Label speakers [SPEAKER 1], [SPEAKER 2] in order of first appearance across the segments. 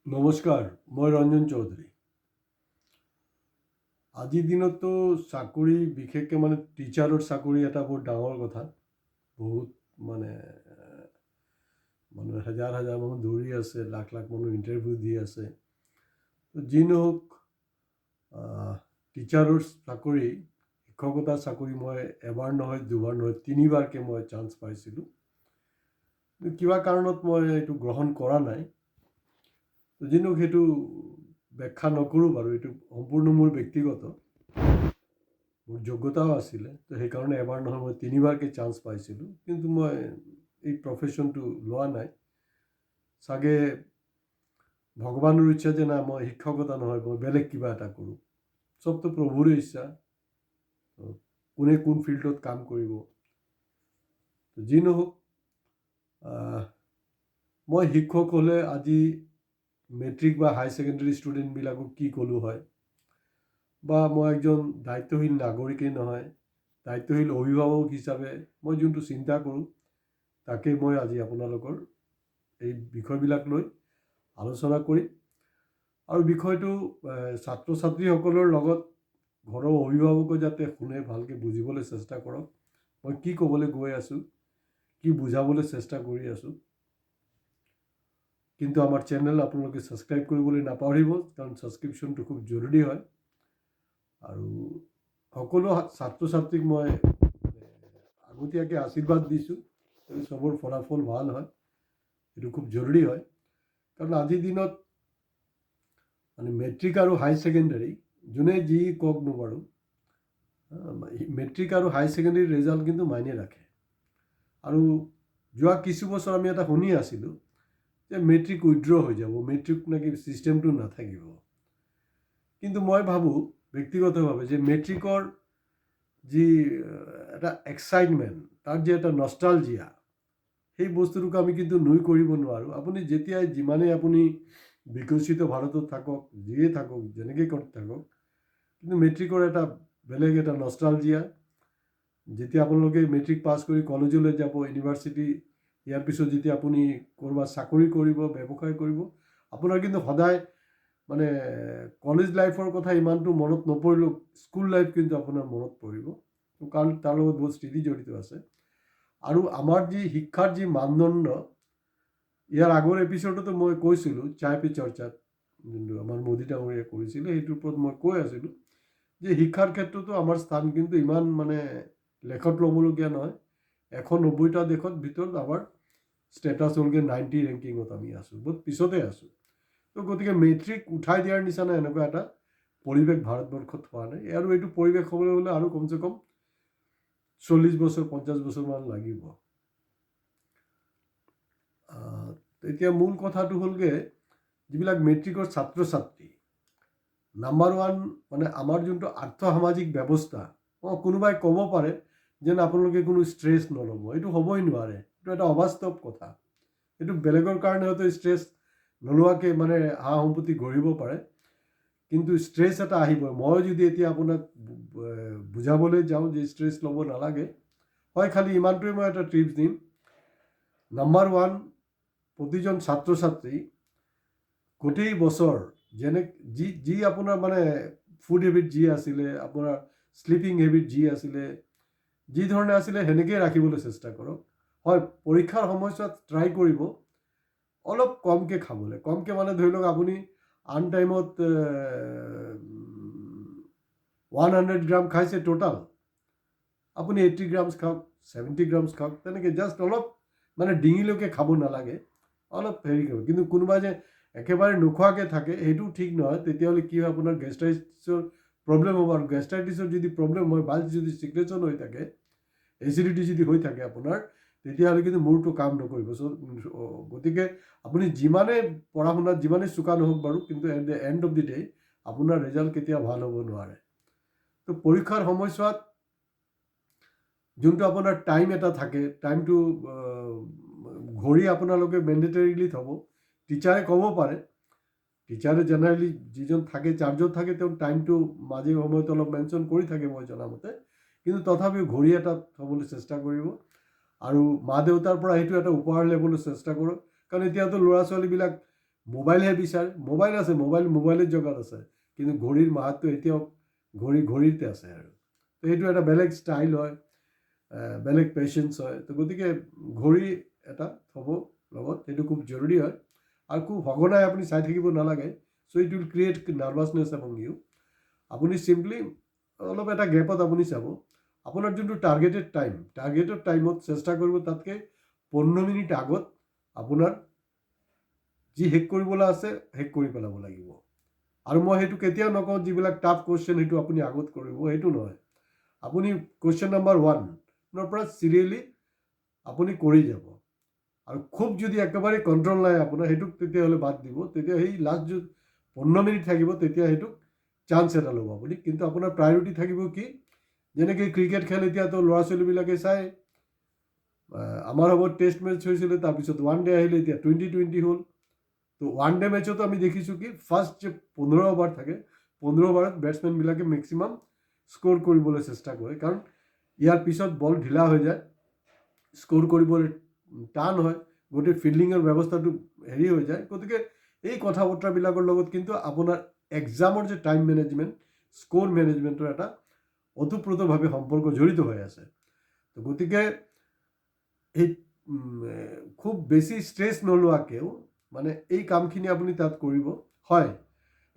[SPEAKER 1] নমস্কাৰ, মই ৰঞ্জন চৌধুৰী। আজিৰ দিনততো চাকৰি বিশেষকৈ টিচাৰৰ চাকৰি এটা বহুত ডাঙৰ কথা। বহুত মানুহে হাজাৰ হাজাৰ মানুহ দৌৰি আছে, লাখ লাখ মানুহ ইণ্টাৰভিউ দি আছে। যি নহওক, টিচাৰৰ চাকৰি, শিক্ষকতাৰ চাকৰি মই এবাৰ নহয়, দুবাৰ নহয়, তিনিবাৰকৈ মই চান্স পাইছিলোঁ। কিবা কাৰণত মই এইটো গ্ৰহণ কৰা নাই। যি নহওক, সেইটো ব্যাখ্যা নকৰোঁ বাৰু, এইটো সম্পূৰ্ণ মোৰ ব্যক্তিগত। মোৰ যোগ্যতাও আছিলে, তো সেইকাৰণে এবাৰ নহয় মই তিনিবাৰকৈ চান্স পাইছিলোঁ। কিন্তু মই এই প্ৰফেশ্যনটো লোৱা নাই। চাগে ভগৱানৰ ইচ্ছা যে না, মই শিক্ষকতা নহয়, মই বেলেগ কিবা এটা কৰোঁ। চবতো প্ৰভুৰে ইচ্ছা, কোনে কোন ফিল্ডত কাম কৰিব। যি নহওক, মই শিক্ষক হ'লে আজি মেট্ৰিক বা হাই ছেকেণ্ডেৰী ষ্টুডেণ্টবিলাকক কি ক'লোঁ হয়, বা মই একজন দায়িত্বশীল নাগৰিকেই নহয়, দায়িত্বশীল অভিভাৱক হিচাপে মই যোনটো চিন্তা কৰোঁ, তাকেই মই আজি আপোনালোকৰ এই বিষয়বিলাক লৈ আলোচনা কৰিম। আৰু বিষয়টো ছাত্ৰ ছাত্ৰীসকলৰ লগত ঘৰৰ অভিভাৱকে যাতে শুনে, ভালকৈ বুজিবলৈ চেষ্টা কৰক। মই কি ক'বলৈ গৈ আছোঁ, কি বুজাবলৈ চেষ্টা কৰি আছোঁ। কিন্তু আমাৰ চেনেল আপোনালোকে ছাবস্ক্ৰাইব কৰিবলৈ নাপাহৰিব, কাৰণ ছাবস্ক্ৰিপশ্যনটো খুব জৰুৰী হয়। আৰু সকলো ছাত্ৰ ছাত্ৰীক মই আগতীয়াকৈ আশীৰ্বাদ দিছোঁ, চবৰ ফলাফল ভাল হয়। এইটো খুব জৰুৰী হয়, কাৰণ আজিৰ দিনত মেট্ৰিক আৰু হাই ছেকেণ্ডেৰী যোনে যি কওক বাৰু, মেট্ৰিক আৰু হাই ছেকেণ্ডেৰী ৰিজাল্ট কিন্তু মাইনে ৰাখে। আৰু যোৱা কিছু বছৰ আমি এটা শুনি আছিলোঁ যে মেট্ৰিক উইথড্ৰ হৈ যাব, মেট্ৰিক নাকি ছিষ্টেমটো নাথাকিব। কিন্তু মই ভাবোঁ ব্যক্তিগতভাৱে যে মেট্ৰিকৰ যি এটা এক্সাইটমেণ্ট, তাৰ যে এটা নষ্টালজিয়া, সেই বস্তুটোক আমি কিন্তু নুই কৰিব নোৱাৰোঁ। আপুনি যেতিয়াই যিমানেই আপুনি বিকশিত ভাৰতত থাকক, যিয়ে থাকক, যেনেকৈ কৰি থাকক, কিন্তু মেট্ৰিকৰ এটা বেলেগ এটা নষ্টালজিয়া। যেতিয়া আপোনালোকে মেট্ৰিক পাছ কৰি কলেজলৈ যাব, ইউনিভাৰ্চিটি, ইয়াৰ পিছত যেতিয়া আপুনি ক'ৰবাত চাকৰি কৰিব, ব্যৱসায় কৰিব, আপোনাৰ কিন্তু সদায় কলেজ লাইফৰ কথা ইমানটো মনত নপৰিলেও স্কুল লাইফ কিন্তু আপোনাৰ মনত পৰিব, কাৰণ তাৰ লগত বহুত স্মৃতি জড়িত আছে। আৰু আমাৰ যি শিক্ষাৰ যি মানদণ্ড, ইয়াৰ আগৰ এপিছডতো মই কৈছিলোঁ, চায় পে চৰ্চাত যোনটো আমাৰ মোদী ডাঙৰীয়াই কৰিছিলে, সেইটোৰ ওপৰত মই কৈ আছিলোঁ যে শিক্ষাৰ ক্ষেত্ৰতো আমাৰ স্থান কিন্তু ইমান লেখত ল'বলগীয়া নহয়। 190টা দেশৰ ভিতৰত আমাৰ ষ্টেটাছ হ'লগৈ 90 ৰেংকিঙত আমি আছোঁ, বহুত পিছতে আছোঁ। তো গতিকে মেট্ৰিক উঠাই দিয়াৰ নিচিনা এনেকুৱা এটা পৰিৱেশ ভাৰতবৰ্ষত হোৱা নাই। আৰু এইটো পৰিৱেশ হ'বলৈ হ'লে আৰু কমচে কম 40 বছৰ 50 বছৰমান লাগিব। এতিয়া মূল কথাটো হ'লগৈ, যিবিলাক মেট্ৰিকৰ ছাত্ৰ ছাত্ৰী, নাম্বাৰ ওৱান আমাৰ যোনটো আৰ্থসামাজিক ব্যৱস্থা, কোনোবাই ক'ব পাৰে যেন আপোনালোকে কোনো ষ্ট্ৰেছ নল'ব, এইটো হ'বই নোৱাৰে, এইটো এটা অবাস্তৱ কথা। এইটো বেলেগৰ কাৰণে হয়তো ষ্ট্ৰেছ নোলোৱাকৈ সা সম্পত্তি গঢ়িব পাৰে, কিন্তু ষ্ট্ৰেছ এটা আহিবই। মই যদি এতিয়া আপোনাক বুজাবলৈ যাওঁ যে ষ্ট্ৰেছ ল'ব নালাগে, হয়, খালি ইমানটোৱে মই এটা টিপছ দিম। নাম্বাৰ ওৱান, প্ৰতিজন ছাত্ৰ ছাত্ৰী গোটেই বছৰ যি আপোনাৰ ফুড হেবিট যি আছিলে, আপোনাৰ শ্লিপিং হেবিট যি আছিলে, যি ধৰণে আছিলে সেনেকেই ৰাখিবলৈ চেষ্টা কৰক। হয়, পৰীক্ষাৰ সময়ছোৱাত ট্ৰাই কৰিব অলপ কমকৈ খাবলৈ। কমকৈ ধৰি লওক, আপুনি আন টাইমত 100 গ্ৰাম খাইছে টোটাল, আপুনি 80 গ্ৰামছ খাওক, 70 গ্ৰামছ খাওক, তেনেকৈ জাষ্ট অলপ ডিঙিলৈকে খাব নালাগে, অলপ হেৰি কৰিব। কিন্তু কোনোবাই যে একেবাৰে নোখোৱাকৈ থাকে, সেইটোও ঠিক নহয়। তেতিয়াহ'লে কি হয়, আপোনাৰ গেষ্ট্ৰাইটিছৰ প্ৰব্লেম হ'ব। আৰু গেষ্ট্ৰাইটিছৰ যদি প্ৰব্লেম হয়, বাইল যদি চিক্ৰেশ্যন হৈ থাকে, এচিডিটি যদি হৈ থাকে আপোনাৰ, তেতিয়াহ'লে কিন্তু মূৰটো কাম নকৰিব। গতিকে আপুনি যিমানেই পঢ়া শুনাত যিমানেই চোকা নহওক বাৰু, কিন্তু at the and of the day আপোনাৰ ৰিজাল্ট কেতিয়াও ভাল হ'ব নোৱাৰে। তো পৰীক্ষাৰ সময়ছোৱাত যোনটো আপোনাৰ টাইম এটা থাকে, টাইমটো ঘড়ী আপোনালোকে মেণ্ডেটৰিলি থ'ব। টিচাৰে ক'ব পাৰে, টিচাৰে জেনেৰেলি যিজন থাকে, চাৰ্জত থাকে, তেওঁ টাইমটো মাজে সময়ত অলপ মেনশ্যন কৰি থাকে মই জনামতে, কিন্তু তথাপিও ঘড়ী এটা থ'বলৈ চেষ্টা কৰিব। আৰু মা দেউতাৰ পৰা সেইটো এটা উপহাৰ ল'বলৈ চেষ্টা কৰক, কাৰণ এতিয়াতো ল'ৰা ছোৱালীবিলাক মোবাইলহে বিচাৰে, মোবাইল আছে, মোবাইলৰ জগত আছে, কিন্তু ঘড়ীৰ মাহাত্ম্য এতিয়াও ঘড়ীতে আছে আৰু। তো সেইটো এটা বেলেগ ষ্টাইল হয়, বেলেগ পেচেঞ্চ হয়। তো গতিকে ঘড়ী এটা থ'ব লগত, সেইটো খুব জৰুৰী হয়। আৰু খুব সঘনাই আপুনি চাই থাকিব নালাগে। So' it will create nervousness among you. আপুনি চিম্পলি অলপ এটা গেপত আপুনি চাব, আপোনাৰ যোনটো টাৰ্গেটেড টাইমত চেষ্টা কৰিব তাতকৈ 15 মিনিট আগত আপোনাৰ যি শেষ কৰিবলৈ আছে শেষ কৰি পেলাব লাগিব। আৰু মই সেইটো কেতিয়াও নকওঁ যিবিলাক টাফ কুৱেশ্যন সেইটো আপুনি আগত কৰিব, সেইটো নহয়। আপুনি কুৱেশ্যন নম্বৰ 1 পৰা চিৰিয়েলি আপুনি কৰি যাব। আৰু খুব যদি একেবাৰে কণ্ট্ৰল নাই আপোনাৰ, সেইটোক তেতিয়াহ'লে বাদ দিব। তেতিয়া সেই লাষ্ট 15 মিনিট থাকিব, তেতিয়া সেইটোক চান্স এটা ল'ব আপুনি। কিন্তু আপোনাৰ প্ৰায়ৰিটি থাকিব কি, যেনেকৈ ক্ৰিকেট খেল এতিয়াতো ল'ৰা ছোৱালীবিলাকে চায়। আমাৰ সময়ত টেষ্ট মেচ হৈছিলে, তাৰপিছত ওৱান ডে আহিলে, এতিয়া 2020 হ'ল। তো ওৱান ডে মেচতো আমি দেখিছোঁ কি ফাৰ্ষ্ট যে 15 অভাৰ থাকে, 15 অভাৰত বেটছমেনবিলাকে মেক্সিমাম স্ক'ৰ কৰিবলৈ চেষ্টা কৰে, কাৰণ ইয়াৰ পিছত বল ঢিলা হৈ যায়, স্ক'ৰ কৰিবলৈ টান হয়, গোটেই ফিল্ডিঙৰ ব্যৱস্থাটো হেৰি হৈ যায়। গতিকে এই কথা বতৰাবিলাকৰ লগত কিন্তু আপোনাৰ এক্সামৰ যে টাইম মেনেজমেণ্ট, স্ক'ৰ মেনেজমেণ্টৰ এটা ওতঃপ্ৰোতভাৱে সম্পৰ্ক জড়িত হৈ আছে। তো গতিকে এই খুব বেছি ষ্ট্ৰেছ নোলোৱাকৈও মানে এই কামখিনি আপুনি তাত কৰিব। হয়,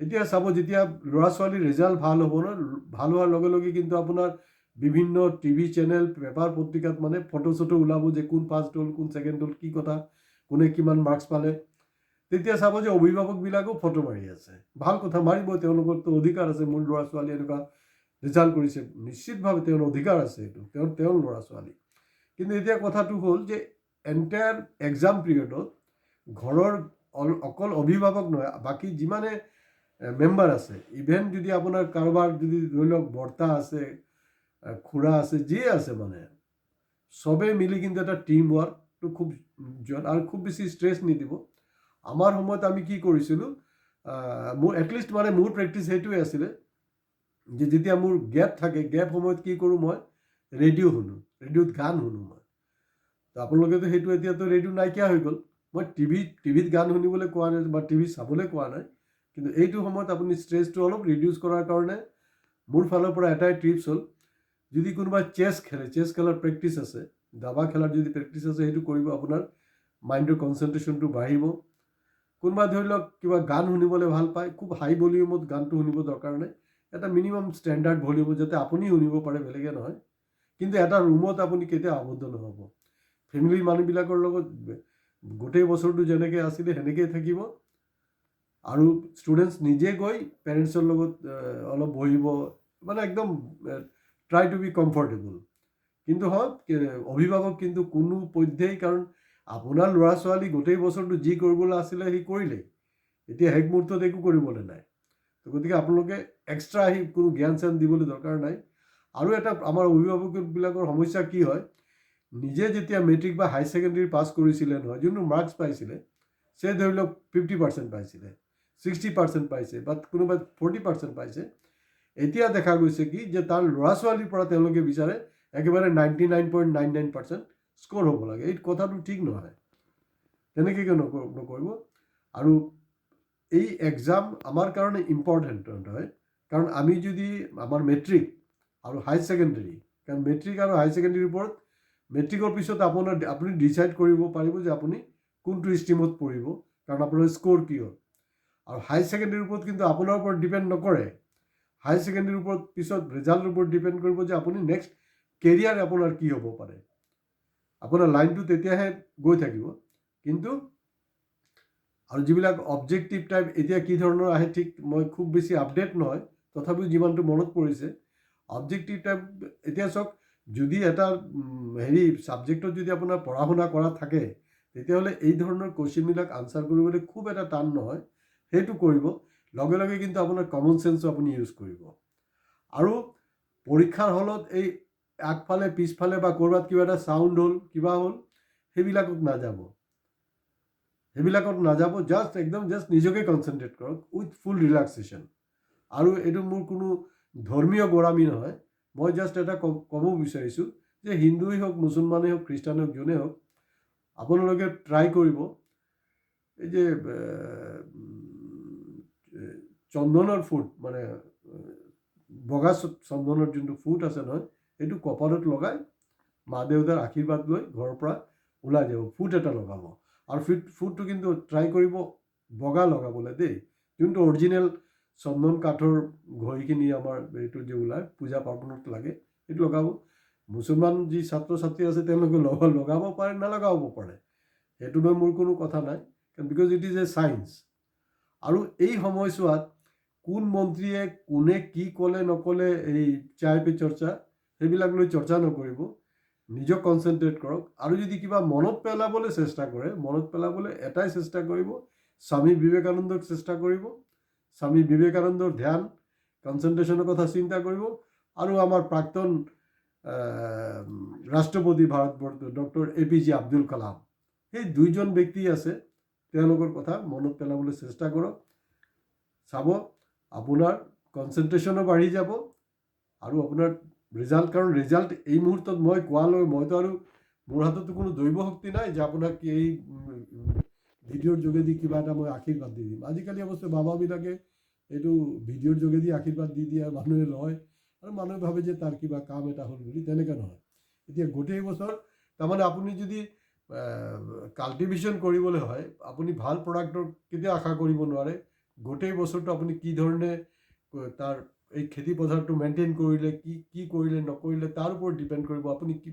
[SPEAKER 1] এতিয়া চাব, যেতিয়া ল'ৰা ছোৱালীৰ ৰিজাল্ট ভাল হ'ব ন, ভাল হোৱাৰ লগে লগে কিন্তু আপোনাৰ বিভিন্ন টিভি চেনেল, পেপাৰ পত্ৰিকাত মানে ফটো চটো ওলাব যে কোন ফাৰ্ষ্ট হ'ল, কোন ছেকেণ্ড হ'ল, কি কথা, কোনে কিমান মাৰ্কছ পালে। তেতিয়া চাব যে অভিভাৱকবিলাকেও ফটো মাৰি আছে। ভাল কথা, মাৰিব, তেওঁলোকৰতো অধিকাৰ আছে। মোৰ ল'ৰা ছোৱালী এনেকুৱা ৰিজাল্ট কৰিছে, নিশ্চিতভাৱে তেওঁৰ অধিকাৰ আছে, এইটো তেওঁৰ ল'ৰা ছোৱালী। কিন্তু এতিয়া কথাটো হ'ল যে এণ্টায়াৰ এক্সাম পিৰিয়ডত ঘৰৰ অকল অভিভাৱক নহয়, বাকী যিমানে মেম্বাৰ আছে, ইভেন যদি আপোনাৰ কাৰোবাৰ যদি ধৰি লওক বৰ্তা আছে, খুৰা আছে, যিয়ে আছে, মানে চবেই মিলি কিন্তু এটা টিম ৱৰ্কটো খুব, আৰু খুব বেছি ষ্ট্ৰেছ নিদিব। আমাৰ সময়ত আমি কি কৰিছিলোঁ, মোৰ এটলিষ্ট মানে মোৰ প্ৰেক্টিছ সেইটোৱে আছিলে যে যেতিয়া মোৰ গেপ থাকে, গেপ সময়ত কি কৰোঁ, মই ৰেডিঅ' শুনো, ৰেডিঅ'ত গান শুনো মই। তো আপোনালোকেতো সেইটো এতিয়াতো ৰেডিঅ' নাইকিয়া হৈ গ'ল। মই টিভিত গান শুনিবলৈ কোৱা নাই বা টিভি চাবলৈ কোৱা নাই, কিন্তু এইটো সময়ত আপুনি ষ্ট্ৰেছটো অলপ ৰিডিউচ কৰাৰ কাৰণে মোৰ ফালৰ পৰা এটাই টিপছ হ'ল, যদি কোনোবাই চেছ খেলাৰ প্ৰেক্টিছ আছে, দাবা খেলাৰ যদি প্ৰেক্টিছ আছে, সেইটো কৰিব। আপোনাৰ মাইণ্ডৰ কনচেনট্ৰেশ্যনটো বাঢ়িব। কোনোবা ধৰি লওক কিবা গান শুনিবলৈ ভাল পায়, খুব হাই ভলিউমত গানটো শুনিব দৰকাৰ নাই, এটা মিনিমাম ষ্টেণ্ডাৰ্ড ভলিউমত যাতে আপুনি শুনিব পাৰে, বেলেগে নহয়। কিন্তু এটা ৰুমত আপুনি কেতিয়াও আবদ্ধ নহ'ব। ফেমিলিৰ মানুহবিলাকৰ লগত গোটেই বছৰটো যেনেকৈ আছিলে সেনেকৈয়ে থাকিব। আৰু ষ্টুডেণ্টছ নিজে গৈ পেৰেণ্টছৰ লগত অলপ বহিব, মানে একদম ট্ৰাই টু বি কমফৰ্টেবল। কিন্তু হয়, অভিভাৱক কিন্তু কোনো পধ্যেই, কাৰণ আপোনাৰ ল'ৰা ছোৱালী গোটেই বছৰটো যি কৰিবলৈ আছিলে সি কৰিলেই, এতিয়া শেষ মুহূৰ্তত একো কৰিবলৈ নাই। তো গতিকে আপোনালোকে এক্সট্ৰা আহি কোনো জ্ঞান চ্যান দিবলৈ দৰকাৰ নাই। আৰু এটা আমাৰ অভিভাৱকবিলাকৰ সমস্যা কি হয়, নিজে যেতিয়া মেট্ৰিক বা হাই ছেকেণ্ডেৰী পাছ কৰিছিলে নহয়, যোনটো মাৰ্কছ পাইছিলে, সে ধৰি লওক 50% পাইছিলে, 60% পাইছে, বা কোনোবাই 40% পাইছে। এতিয়া দেখা গৈছে কি যে তাৰ ল'ৰা ছোৱালীৰ পৰা তেওঁলোকে বিচাৰে একেবাৰে 99.99% স্ক'ৰ হ'ব লাগে। এই কথাটো ঠিক নহয়, তেনেকৈ নকৰিব। আৰু এই এক্সাম আমাৰ কাৰণে ইম্পৰ্টেণ্ট হয়, কাৰণ আমি যদি আমাৰ মেট্ৰিক আৰু হাই ছেকেণ্ডেৰী, কাৰণ মেট্ৰিক আৰু হাই ছেকেণ্ডেৰীৰ ওপৰত, মেট্ৰিকৰ পিছত আপুনি ডিচাইড কৰিব পাৰিব যে আপুনি কোনটো ষ্ট্ৰীমত পঢ়িব, কাৰণ আপোনাৰ স্ক'ৰ কি হ'ল। আৰু হাই ছেকেণ্ডেৰীৰ ওপৰত কিন্তু আপোনাৰ ওপৰত ডিপেণ্ড নকৰে। হাই ছেকেণ্ডেৰীৰ ওপৰত পিছত ৰিজাল্টৰ ওপৰত ডিপেণ্ড কৰিব যে আপুনি নেক্সট কেৰিয়াৰ আপোনাৰ কি হ'ব পাৰে, আপোনাৰ লাইনটো তেতিয়াহে গৈ থাকিব। কিন্তু আৰু যিবিলাক অবজেক্টিভ টাইপ এতিয়া কি ধৰণৰ আহে ঠিক মই খুব বেছি আপডেট নহয়, তথাপিও যিমানটো মনত পৰিছে, অবজেক্টিভ টাইপ এতিয়া চাওক, যদি এটা ছাবজেক্টত যদি আপোনাৰ পঢ়া শুনা কৰা থাকে, তেতিয়াহ'লে এই ধৰণৰ কুৱেশ্যনবিলাক আনচাৰ কৰিবলৈ খুব এটা টান নহয়, সেইটো কৰিব। লগে লগে কিন্তু আপোনাৰ কমন চেন্সো আপুনি ইউজ কৰিব। আৰু পৰীক্ষাৰ হলত এই আগফালে পিছফালে বা ক'ৰবাত কিবা এটা চাউণ্ড হ'ল, কিবা হ'ল, সেইবিলাকত নাযাব। জাষ্ট নিজকে কনচেনট্ৰেট কৰক উইথ ফুল ৰিলেক্সেশ্যন। আৰু এইটো মোৰ কোনো ধৰ্মীয় গোড়ামি নহয়, মই জাষ্ট এটা ক'ব বিচাৰিছোঁ যে হিন্দুৱেই হওক, মুছলমানেই হওক, খ্ৰীষ্টানেই হওক, যোনেই হওক, আপোনালোকে ট্ৰাই কৰিব এই যে চন্দনৰ ফুট মানে বগা চন্দনৰ যোনটো ফুট আছে নহয়, সেইটো কপালত লগাই মা দেউতাৰ আশীৰ্বাদ লৈ ঘৰৰ পৰা ওলাই যাব। ফুট এটা লগাব, আৰু ফুটটো কিন্তু ট্ৰাই কৰিব বগা লগাবলৈ দেই, যোনটো অৰিজিনেল চন্দন কাঠৰ ঘড়ীখিনি আমাৰ এইটো যে ওলায় পূজা পাৰ্বণত লাগে, সেইটো লগাব। মুছলমান যি ছাত্ৰ ছাত্ৰী আছে তেওঁলোকে লগাব পাৰে, নলগাব পাৰে, সেইটো লৈ মোৰ কোনো কথা নাই, because it is a science. আৰু এই সময়ছোৱাত কোন মন্ত্ৰীয়ে কোনে কি ক'লে নক'লে এই চাই পে চৰ্চা সেইবিলাক লৈ চৰ্চা নকৰিব, নিজক কনচেনট্ৰেট কৰক। আৰু যদি কিবা মনত পেলাবলৈ চেষ্টা কৰে, মনত পেলাবলৈ এটাই চেষ্টা কৰিব, স্বামী বিবেকানন্দক চেষ্টা কৰিব, স্বামী বিবেকানন্দৰ ধ্যান কনচেনট্ৰেশ্যনৰ কথা চিন্তা কৰিব, আৰু আমাৰ প্ৰাক্তন ৰাষ্ট্ৰপতি ভাৰতবৰ্ষৰ ডক্টৰ APJ আব্দুল কালাম, সেই দুইজন ব্যক্তি আছে, তেওঁলোকৰ কথা মনত পেলাবলৈ চেষ্টা কৰক। চাব আপোনাৰ কনচেনট্ৰেশ্যনো বাঢ়ি যাব, আৰু আপোনাৰ ৰিজাল্ট, কাৰণ ৰিজাল্ট এই মুহূৰ্তত মই কোৱালৈ মইতো আৰু মোৰ হাততো কোনো দৈৱ শক্তি নাই যে আপোনাক এই ভিডিঅ'ৰ যোগেদি কিবা এটা মই আশীৰ্বাদ দি দিম। আজিকালি অৱশ্যে বাবাবিলাকে এইটো ভিডিঅ'ৰ যোগেদি আশীৰ্বাদ দি দিয়ে, মানুহে লয়, আৰু মানুহে ভাবে যে তাৰ কিবা কাম এটা হ'ল বুলি। তেনেকৈ নহয়। এতিয়া গোটেই বছৰ তাৰমানে আপুনি যদি কাল্টিভেশ্যন কৰিবলৈ হয়, আপুনি ভাল প্ৰডাক্টৰ কেতিয়াও আশা কৰিব নোৱাৰে। গোটেই বছৰটো আপুনি কি ধৰণে তাৰ এই খেতি পথাৰটো মেইনটেইন কৰিলে, কি কৰিলে নকৰিলে, তাৰ ওপৰত ডিপেণ্ড কৰিব আপুনি কি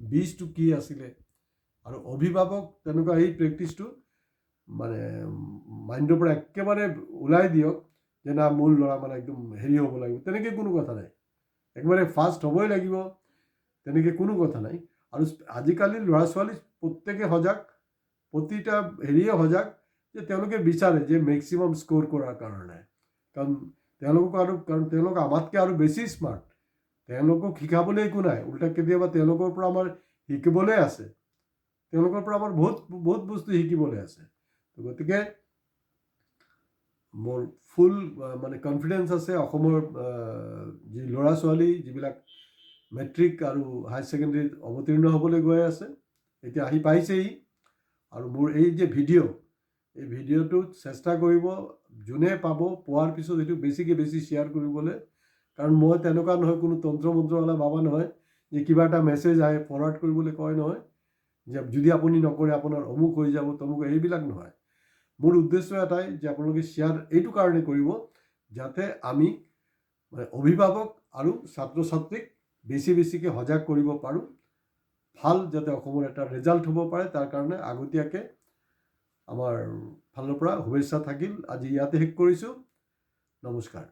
[SPEAKER 1] বীজটো কি আছিলে। আৰু অভিভাৱক তেনেকুৱা এই প্ৰেক্টিছটো মানে মাইণ্ডৰ পৰা একেবাৰে ওলাই দিয়ক যে না মোৰ ল'ৰা মানে একদম হেৰি হ'ব লাগিব, তেনেকৈ কোনো কথা নাই। একেবাৰে ফাষ্ট হ'বই লাগিব তেনেকৈ কোনো কথা নাই। আৰু আজিকালি ল'ৰা ছোৱালী প্ৰত্যেকে সজাগ, প্ৰতিটা হেৰিয়ে সজাগ যে তেওঁলোকে বিচাৰে যে মেক্সিমাম স্ক'ৰ কৰাৰ কাৰণে, কাৰণ তেওঁলোক আমাতকৈ আৰু বেছি স্মাৰ্ট। তেওঁলোকক শিকাবলৈ একো নাই, উল্টা কেতিয়াবা তেওঁলোকৰ পৰা আমাৰ শিকিবলৈ আছে, তেওঁলোকৰ পৰা আমাৰ বহুত বস্তু শিকিবলৈ আছে। গতিকে মোৰ ফুল মানে কনফিডেঞ্চ আছে অসমৰ যি ল'ৰা ছোৱালী যিবিলাক মেট্ৰিক আৰু হায়াৰ ছেকেণ্ডেৰীত অৱতীৰ্ণ হ'বলৈ গৈ আছে, এতিয়া আহি পাইছেহি। আৰু মোৰ এই যে এই ভিডিঅ'টোত চেষ্টা কৰিব যোনে পাব, পোৱাৰ পিছত এইটো বেছিকৈ বেছি শ্বেয়াৰ কৰিবলৈ, কাৰণ মই তেনেকুৱা নহয়, কোনো তন্ত্ৰ মন্ত্ৰৱালা বাবা নহয় যে কিবা এটা মেছেজ আহে ফৰৱাৰ্ড কৰিবলৈ কয় নহয় যে যদি আপুনি নকৰে আপোনাৰ অমুক হৈ যাব তমুক, এইবিলাক নহয়। মোৰ উদ্দেশ্য এটাই যে আপোনালোকে শ্বেয়াৰ এইটো কাৰণে কৰিব যাতে আমি মানে অভিভাৱক আৰু ছাত্ৰ ছাত্ৰীক বেছিকৈ সজাগ কৰিব পাৰোঁ, ভাল যাতে অসমৰ এটা ৰিজাল্ট হ'ব পাৰে, তাৰ কাৰণে আগতীয়াকৈ আমাৰ ফালৰ পৰা শুভেচ্ছা থাকিল। আজি ইয়াতে শেষ কৰিছোঁ। নমস্কাৰ।